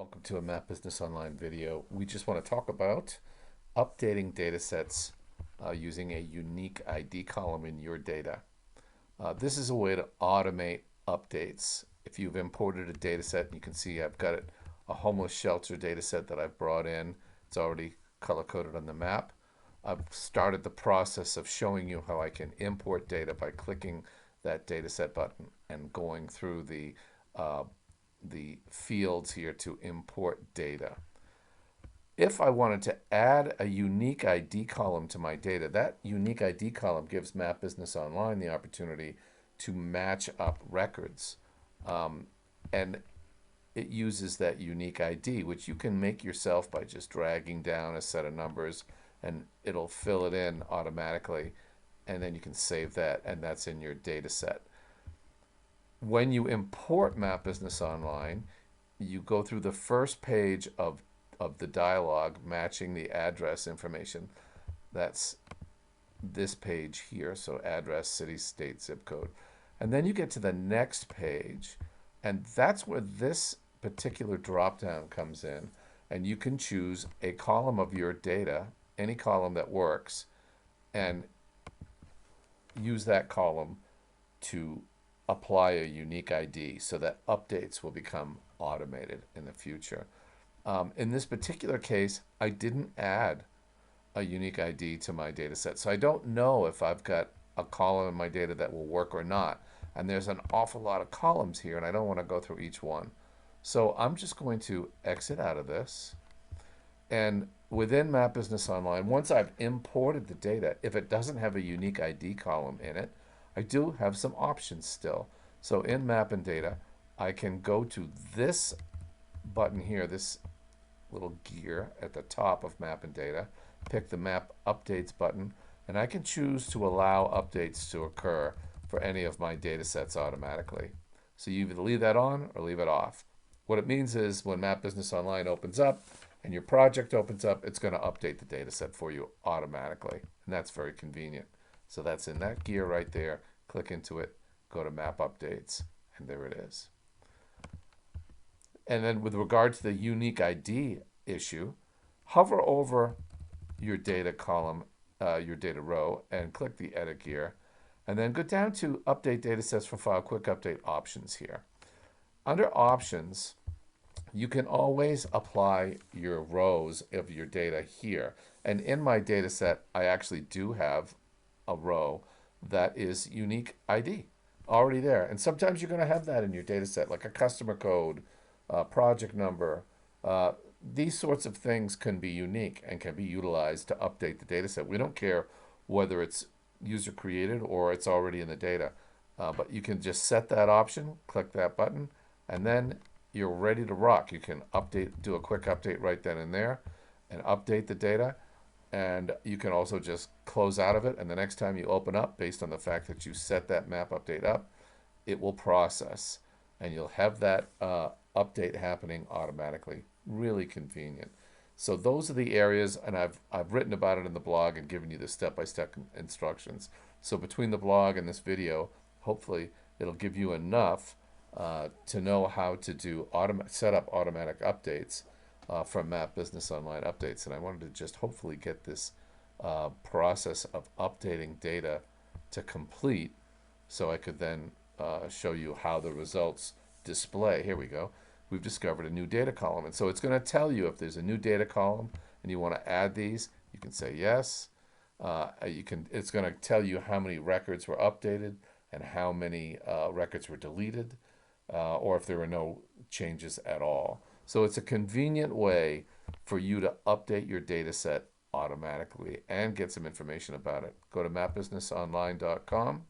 Welcome to a Map Business Online video. We just want to talk about updating data sets using a unique ID column in your data. This is a way to automate updates. If you've imported a data set, you can see I've got a homeless shelter data set that I've brought in. It's already color-coded on the map. I've started the process of showing you how I can import data by clicking that data set button and going through the fields here to import data. If I wanted to add a unique ID column to my data, that unique ID column gives Map Business Online the opportunity to match up records. And it uses that unique ID, which you can make yourself by just dragging down a set of numbers and it'll fill it in automatically. And then you can save that, and that's in your data set. When you import Map Business Online, you go through the first page of the dialog matching the address information. That's this page here, so address, city, state, zip code. And then you get to the next page, and that's where this particular drop-down comes in, and you can choose a column of your data, any column that works, and use that column to apply a unique ID so that updates will become automated in the future. In this particular case, I didn't add a unique ID to my data set, so I don't know if I've got a column in my data that will work or not. And there's an awful lot of columns here, and I don't want to go through each one. So I'm just going to exit out of this. And within Map Business Online, once I've imported the data, if it doesn't have a unique ID column in it, I do have some options still. So in Map and Data, I can go to this button here, this little gear at the top of Map and Data, pick the Map Updates button, and I can choose to allow updates to occur for any of my data sets automatically. So you either leave that on or leave it off. What it means is when Map Business Online opens up and your project opens up, it's going to update the data set for you automatically, and that's very convenient. So that's in that gear right there. Click into it, go to Map Updates, and there it is. And then with regard to the unique ID issue, hover over your data column, your data row, and click the Edit gear. And then go down to Update Datasets for File Quick Update Options here. Under Options, you can always apply your rows of your data here. And in my data set, I actually do have a row that is unique ID already there. And sometimes you're going to have that in your data set, like a customer code, project number. These sorts of things can be unique and can be utilized to update the data set. We don't care whether it's user created or it's already in the data. But you can just set that option, click that button, and then you're ready to rock. You can update, do a quick update right then and there, and update the data. And you can also just close out of it, and the next time you open up, based on the fact that you set that map update up, it will process, and you'll have that update happening automatically. Really convenient. So those are the areas, and I've written about it in the blog and given you the step-by-step instructions. So between the blog and this video, hopefully it'll give you enough to know how to do set up automatic updates from Map Business Online Updates. And I wanted to just hopefully get this process of updating data to complete so I could then show you how the results display. Here we go. We've discovered a new data column. And so it's going to tell you if there's a new data column and you want to add these, you can say yes. It's going to tell you how many records were updated and how many records were deleted, or if there were no changes at all. So it's a convenient way for you to update your data set automatically and get some information about it. Go to mapbusinessonline.com